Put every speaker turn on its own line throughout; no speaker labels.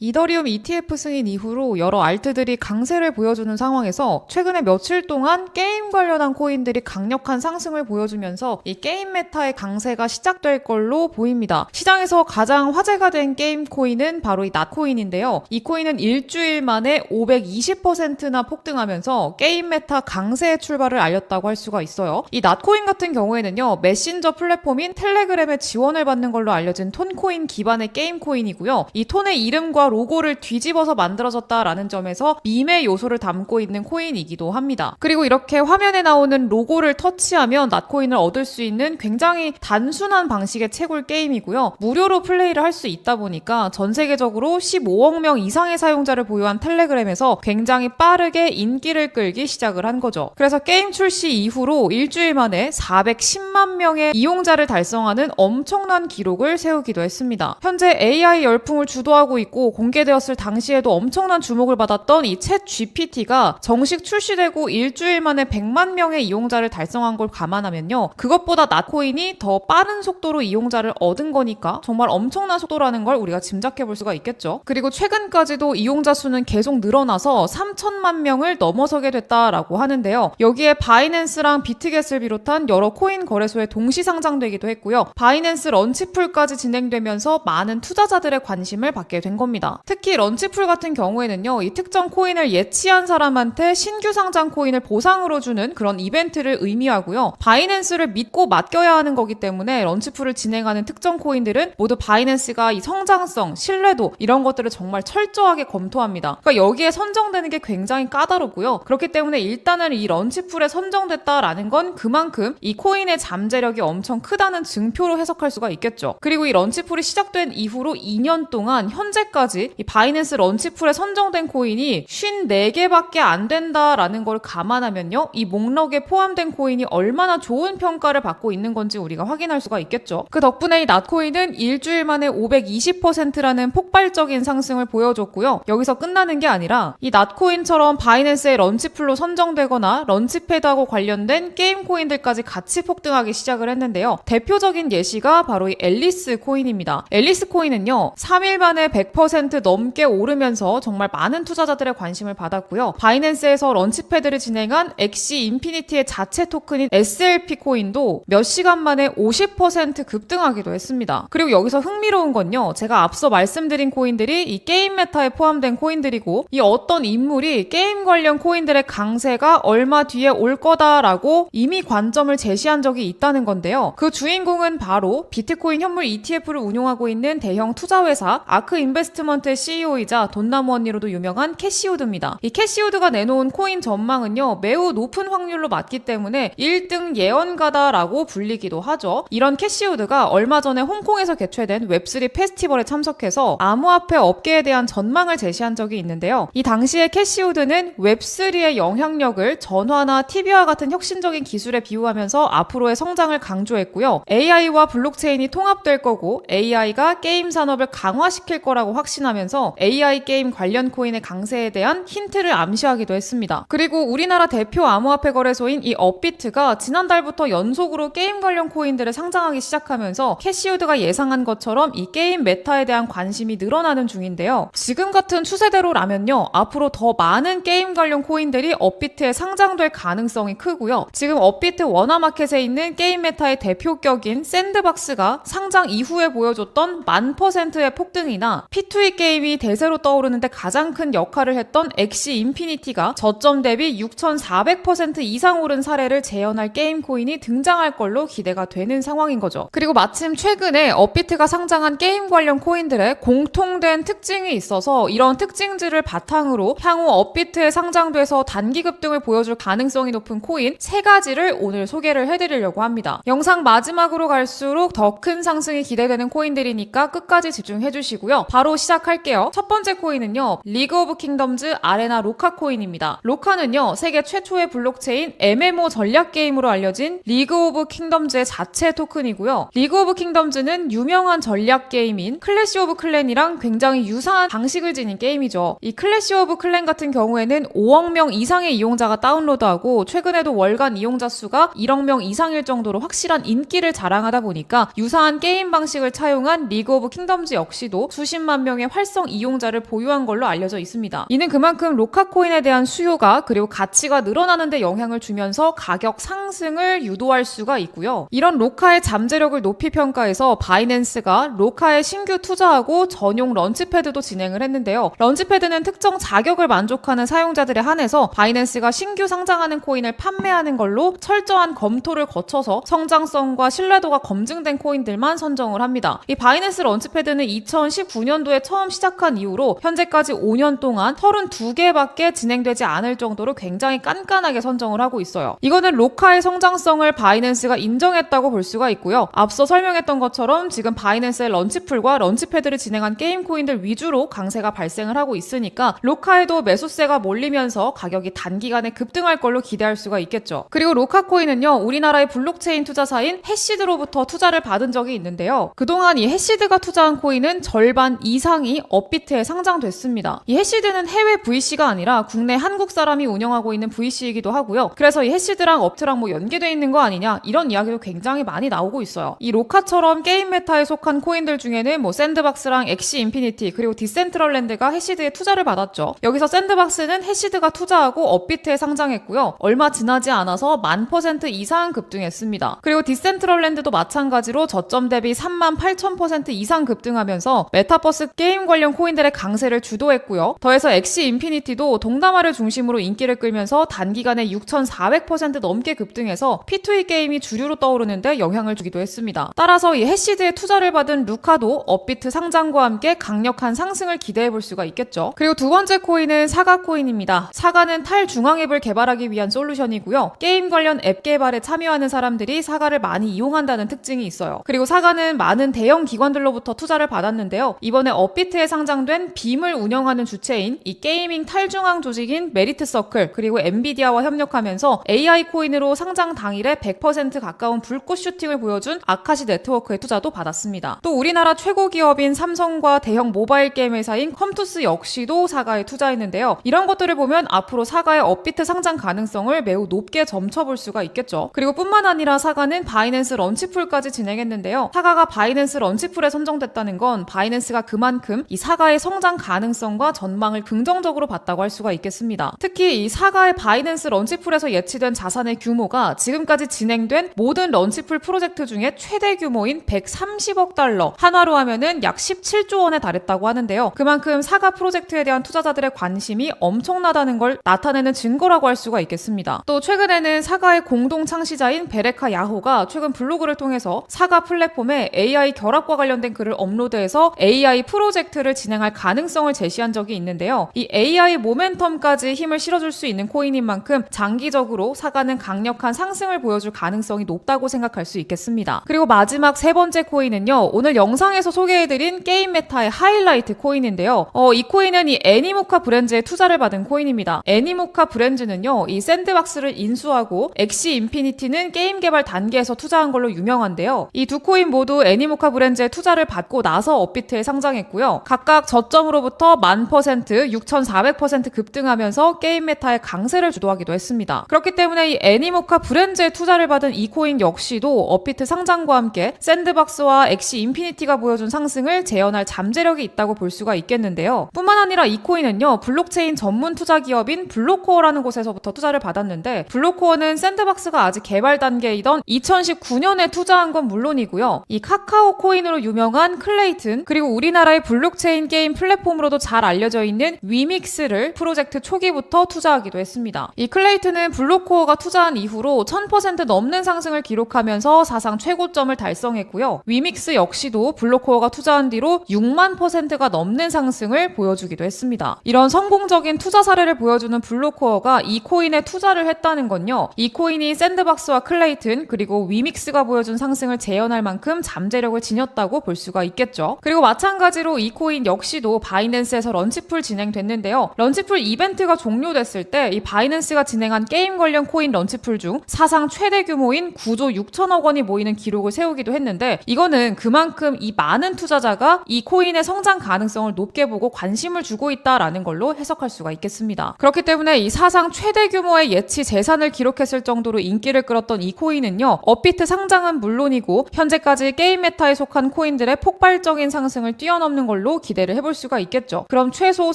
이더리움 ETF 승인 이후로 여러 알트들이 강세를 보여주는 상황에서 최근에 며칠 동안 게임 관련한 코인들이 강력한 상승을 보여주면서 이 게임 메타의 강세가 시작될 걸로 보입니다. 시장에서 가장 화제가 된 게임 코인은 바로 이 낫코인인데요. 이 코인은 일주일 만에 520%나 폭등하면서 게임 메타 강세의 출발을 알렸다고 할 수가 있어요. 이 낫코인 같은 경우에는요, 메신저 플랫폼인 텔레그램의 지원을 받는 걸로 알려진 톤코인 기반의 게임 코인이고요. 이 톤의 이름과 로고를 뒤집어서 만들어졌다라는 점에서 밈의 요소를 담고 있는 코인이기도 합니다. 그리고 이렇게 화면에 나오는 로고를 터치하면 낫코인을 얻을 수 있는 굉장히 단순한 방식의 채굴 게임이고요. 무료로 플레이를 할 수 있다 보니까 전 세계적으로 15억 명 이상의 사용자를 보유한 텔레그램에서 굉장히 빠르게 인기를 끌기 시작을 한 거죠. 그래서 게임 출시 이후로 일주일 만에 410만 명의 이용자를 달성하는 엄청난 기록을 세우기도 했습니다. 현재 AI 열풍을 주도하고 있고 공개되었을 당시에도 엄청난 주목을 받았던 이 챗 GPT가 정식 출시되고 일주일 만에 100만 명의 이용자를 달성한 걸 감안하면요, 그것보다 낫코인이 더 빠른 속도로 이용자를 얻은 거니까 정말 엄청난 속도라는 걸 우리가 짐작해 볼 수가 있겠죠. 그리고 최근까지도 이용자 수는 계속 늘어나서 3천만 명을 넘어서게 됐다라고 하는데요. 여기에 바이낸스랑 비트겟을 비롯한 여러 코인 거래소에 동시 상장되기도 했고요. 바이낸스 런치풀까지 진행되면서 많은 투자자들의 관심을 받게 된 겁니다. 특히 런치풀 같은 경우에는요, 이 특정 코인을 예치한 사람한테 신규 상장 코인을 보상으로 주는 그런 이벤트를 의미하고요. 바이낸스를 믿고 맡겨야 하는 거기 때문에 런치풀을 진행하는 특정 코인들은 모두 바이낸스가 이 성장성, 신뢰도 이런 것들을 정말 철저하게 검토합니다. 그러니까 여기에 선정되는 게 굉장히 까다롭고요. 그렇기 때문에 일단은 이 런치풀에 선정됐다라는 건 그만큼 이 코인의 잠재력이 엄청 크다는 증표로 해석할 수가 있겠죠. 그리고 이 런치풀이 시작된 이후로 2년 동안 현재까지 이 바이낸스 런치풀에 선정된 코인이 54개밖에 안 된다라는 걸 감안하면요, 이 목록에 포함된 코인이 얼마나 좋은 평가를 받고 있는 건지 우리가 확인할 수가 있겠죠. 그 덕분에 이 낫코인은 일주일 만에 520%라는 폭발적인 상승을 보여줬고요. 여기서 끝나는 게 아니라 이 낫코인처럼 바이낸스의 런치풀로 선정되거나 런치패드하고 관련된 게임 코인들까지 같이 폭등하기 시작을 했는데요. 대표적인 예시가 바로 이 앨리스 코인입니다. 앨리스 코인은요, 3일 만에 100% 넘게 오르면서 정말 많은 투자자들의 관심을 받았고요. 바이낸스에서 런치패드를 진행한 엑시 인피니티의 자체 토큰인 SLP 코인도 몇 시간 만에 50% 급등하기도 했습니다. 그리고 여기서 흥미로운 건요, 제가 앞서 말씀드린 코인들이 이 게임 메타에 포함된 코인들이고, 이 어떤 인물이 게임 관련 코인들의 강세가 얼마 뒤에 올 거다라고 이미 관점을 제시한 적이 있다는 건데요. 그 주인공은 바로 비트코인 현물 ETF를 운용하고 있는 대형 투자회사 아크 인베스트먼트의 CEO이자 돈나무 언니로도 유명한 캐시우드입니다. 이 캐시우드가 내놓은 코인 전망은요, 매우 높은 확률로 맞기 때문에 1등 예언가다라고 불리기도 하죠. 이런 캐시우드가 얼마 전에 홍콩에서 개최된 웹3 페스티벌에 참석해서 암호화폐 업계에 대한 전망을 제시한 적이 있는데요. 이 당시에 캐시우드는 웹3의 영향력을 전화나 TV와 같은 혁신적인 기술에 비유하면서 앞으로의 성장을 강조했고요. AI와 블록체인이 통합될 거고 AI가 게임 산업을 강화시킬 거라고 확신하면서 AI 게임 관련 코인의 강세에 대한 힌트를 암시하기도 했습니다. 그리고 우리나라 대표 암호화폐 거래소인 이 업비트가 지난달부터 연속으로 게임 관련 코인들을 상장하기 시작하면서 캐시우드가 예상한 것처럼 이 게임 메타에 대한 관심이 늘어나는 중인데요. 지금 같은 추세대로라면요, 앞으로 더 많은 게임 관련 코인들이 업비트에 상장될 가능성이 크고요. 지금 업비트 워너마켓에 있는 게임 메타의 대표격인 샌드박스가 상장 이후에 보여줬던 1000%의 폭등이나 P2E 게임이 대세로 떠오르는데 가장 큰 역할을 했던 엑시 인피니티가 저점 대비 6400% 이상 오른 사례를 재현할 게임 코인이 등장할 걸로 기대가 되는 상황인 거죠. 그리고 마침 최근에 업비트가 상장한 게임 관련 코인들의 공통된 특징이 있어서 이런 특징들을 바탕으로 향후 업비트에 상장돼서 단기 급등을 보여줄 가능성이 높은 코인 3가지를 오늘 소개를 해드리려고 합니다. 영상 마지막으로 갈수록 더 큰 상승이 기대되는 코인들이니까 끝까지 집중해주시고요. 바로 시작할게요. 첫 번째 코인은요, 리그 오브 킹덤즈 아레나 로카 코인입니다. 로카는요, 세계 최초의 블록체인 MMO 전략 게임으로 알려진 리그 오브 킹덤즈의 자체 토큰이고요. 리그 오브 킹덤즈는 유명한 전략 게임인 클래시 오브 클랜이랑 굉장히 유사한 방식을 지닌 게임이죠. 이 클래시 오브 클랜 같은 경우에는 5억 명 이상의 이용자가 다운로드하고 최근에도 월간 이용자 수가 1억 명 이상일 정도로 확실한 인기를 자랑하다 보니까 유사한 게임 방식을 차용한 리그 오브 킹덤즈 역시도 수십만 명의 활성 이용자를 보유한 걸로 알려져 있습니다. 이는 그만큼 로카 코인에 대한 수요가 그리고 가치가 늘어나는 데 영향을 주면서 가격 상승을 유도할 수가 있고요. 이런 로카의 잠재력을 높이 평가해서 바이낸스가 로카에 신규 투자하고 전용 런치패드도 진행을 했는데요. 런치패드는 특정 자격을 만족하는 사용자들에 한해서 바이낸스가 신규 상장하는 코인을 판매하는 걸로 철저한 검토를 거쳐서 성장성과 신뢰도가 검증된 코인들만 선정을 합니다. 이 바이낸스 런치패드는 2019년도에 처음 시작한 이후로 현재까지 5년 동안 32개밖에 진행되지 않을 정도로 굉장히 깐깐하게 선정을 하고 있어요. 이거는 로카의 성장성을 바이낸스가 인정했다고 볼 수가 있고요. 앞서 설명했던 것처럼 지금 바이낸스의 런치풀과 런치패드를 진행한 게임 코인들 위주로 강세가 발생을 하고 있으니까 로카에도 매수세가 몰리면서 가격이 단기간에 급등할 걸로 기대할 수가 있겠죠. 그리고 로카 코인은요, 우리나라의 블록체인 투자사인 해시드로부터 투자를 받은 적이 있는데요. 그동안 이 해시드가 투자한 코인은 절반 이상이 업비트에 상장됐습니다. 이 해시드는 해외 VC가 아니라 국내 한국 사람이 운영하고 있는 VC이기도 하고요. 그래서 이 해시드랑 업트랑 뭐 연계되어 있는 거 아니냐 이런 이야기도 굉장히 많이 나오고 있어요. 이 로카처럼 게임 메타에 속한 코인들 중에는 뭐 샌드박스랑 엑시 인피니티 그리고 디센트럴랜드가 해시드에 투자를 받았죠. 여기서 샌드박스는 해시드가 투자하고 업비트에 상장했고요. 얼마 지나지 않아서 10,000% 이상 급등했습니다. 그리고 디센트럴랜드도 마찬가지로 저점 대비 38,000% 이상 급등하면서 메타버스 게임 관련 코인들의 강세를 주도했고요. 더해서 엑시 인피니티도 동남아를 중심으로 인기를 끌면서 단기간에 6,400% 넘게 급등해서 P2E 게임이 주류로 떠오르는데 영향을 주기도 했습니다. 따라서 이 해시드에 투자를 받은 루카도 업비트 상장과 함께 강력한 상승을 기대해 볼 수가 있겠죠. 그리고 두 번째 코인은 사가 코인입니다. 사가는 탈중앙 앱을 개발하기 위한 솔루션이고요. 게임 관련 앱 개발에 참여하는 사람들이 사가를 많이 이용한다는 특징이 있어요. 그리고 사가는 많은 대형 기관들로부터 투자를 받았는데요. 이번에 업비트에 상장된 빔을 운영하는 주체인 이 게이밍 탈중앙 조직인 메리트 서클 그리고 엔비디아와 협력하면서 AI 코인으로 상장 당일에 100% 가까운 불꽃 슈팅을 보여준 아카시 네트워크의 투자도 받았습니다. 또 우리나라 최고 기업인 삼성과 대형 모바일 게임 회사인 컴투스 역시도 사가에 투자했는데요. 이런 것들을 보면 앞으로 사가의 업비트 상장 가능성을 매우 높게 점쳐볼 수가 있겠죠. 그리고 뿐만 아니라 사가는 바이낸스 런치풀까지 진행했는데요. 사가가 바이낸스 런치풀에 선정됐다는 건 바이낸스가 그만큼 이 사가의 성장 가능성과 전망을 긍정적으로 봤다고 할 수가 있겠습니다. 특히 이 사가의 바이낸스 런치풀에서 예치된 자산의 규모가 지금까지 진행된 모든 런치풀 프로젝트 중에 최대 규모인 130억 달러, 한화로 하면은 약 17조 원에 달했다고 하는데요. 그만큼 사가 프로젝트에 대한 투자자들의 관심이 엄청나다는 걸 나타내는 증거라고 할 수가 있겠습니다. 또 최근에는 사가의 공동 창시자인 베레카 야호가 최근 블로그를 통해서 사가 플랫폼에 AI 결합과 관련된 글을 업로드해서 AI 프로젝트를 진행할 가능성을 제시한 적이 있는데요. 이 AI 모멘텀까지 힘을 실어줄 수 있는 코인인 만큼 장기적으로 사가는 강력한 상승을 보여줄 가능성이 높다고 생각할 수 있겠습니다. 그리고 마지막 세 번째 코인은요. 오늘 영상에서 소개해드린 게임 메타의 하이라이트 코인인데요. 이 코인은 이 애니모카 브랜드에 투자를 받은 코인입니다. 애니모카 브랜드는요. 이 샌드박스를 인수하고 엑시 인피니티는 게임 개발 단계에서 투자한 걸로 유명한데요. 이 두 코인 모두 애니모카 브랜드에 투자를 받고 나서 업비트에 상장했고요. 각각 저점으로부터 1000%, 6400% 급등하면서 게임 메타의 강세를 주도하기도 했습니다. 그렇기 때문에 이 애니모카 브랜드에 투자를 받은 이 코인 역시도 업비트 상장과 함께 샌드박스와 엑시 인피니티가 보여준 상승을 재현할 잠재력이 있다고 볼 수가 있겠는데요. 뿐만 아니라 이 코인은요. 블록체인 전문 투자 기업인 블록코어라는 곳에서부터 투자를 받았는데 블록코어는 샌드박스가 아직 개발 단계이던 2019년에 투자한 건 물론이고요. 이 카카오 코인으로 유명한 클레이튼 그리고 우리나라의 블록체인 게임 플랫폼으로도 잘 알려져 있는 위믹스를 프로젝트 초기부터 투자하기도 했습니다. 이 클레이튼은 블록코어가 투자한 이후로 1000% 넘는 상승을 기록하면서 사상 최고점을 달성했고요. 위믹스 역시도 블록코어가 투자한 뒤로 6만%가 넘는 상승을 보여주기도 했습니다. 이런 성공적인 투자 사례를 보여주는 블록코어가 이 코인에 투자를 했다는 건요. 이 코인이 샌드박스와 클레이튼 그리고 위믹스가 보여준 상승을 재현할 만큼 잠재력을 지녔다고 볼 수가 있겠죠. 그리고 마찬가지로 이 코인 역시도 바이낸스에서 런치풀 진행됐는데요. 런치풀 이벤트가 종료됐을 때 이 바이낸스가 진행한 게임 관련 코인 런치풀 중 사상 최대 규모인 9조 6천억 원이 모이는 기록을 세우기도 했는데 이거는 그만큼 이 많은 투자자가 이 코인의 성장 가능성을 높게 보고 관심을 주고 있다라는 걸로 해석할 수가 있겠습니다. 그렇기 때문에 이 사상 최대 규모의 예치 재산을 기록했을 정도로 인기를 끌었던 이 코인은요. 업비트 상장은 물론이고 현재까지 게임 메타에 속한 코인들의 폭발적인 상승을 뛰어넘는 걸로 걸로 기대를 해볼 수가 있겠죠. 그럼 최소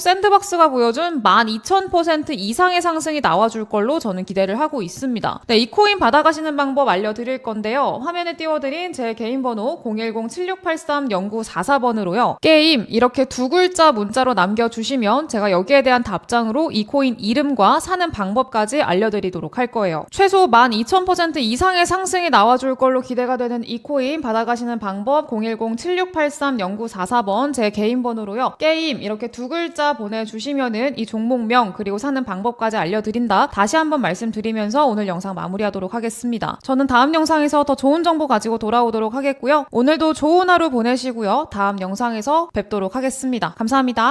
샌드박스가 보여준 12,000% 이상의 상승이 나와줄 걸로 저는 기대를 하고 있습니다. 네, 이 코인 받아가시는 방법 알려드릴 건데요. 화면에 띄워드린 제 개인 번호 010-7683-0944번으로요. 게임 이렇게 두 글자 문자로 남겨주시면 제가 여기에 대한 답장으로 이 코인 이름과 사는 방법까지 알려드리도록 할 거예요. 최소 12,000% 이상의 상승이 나와줄 걸로 기대가 되는 이 코인 받아가시는 방법 010-7683-0944번 제 개인 번호로요. 게임 이렇게 두 글자 보내주시면은 이 종목명 그리고 사는 방법까지 알려드린다. 다시 한번 말씀드리면서 오늘 영상 마무리하도록 하겠습니다. 저는 다음 영상에서 더 좋은 정보 가지고 돌아오도록 하겠고요. 오늘도 좋은 하루 보내시고요. 다음 영상에서 뵙도록 하겠습니다. 감사합니다.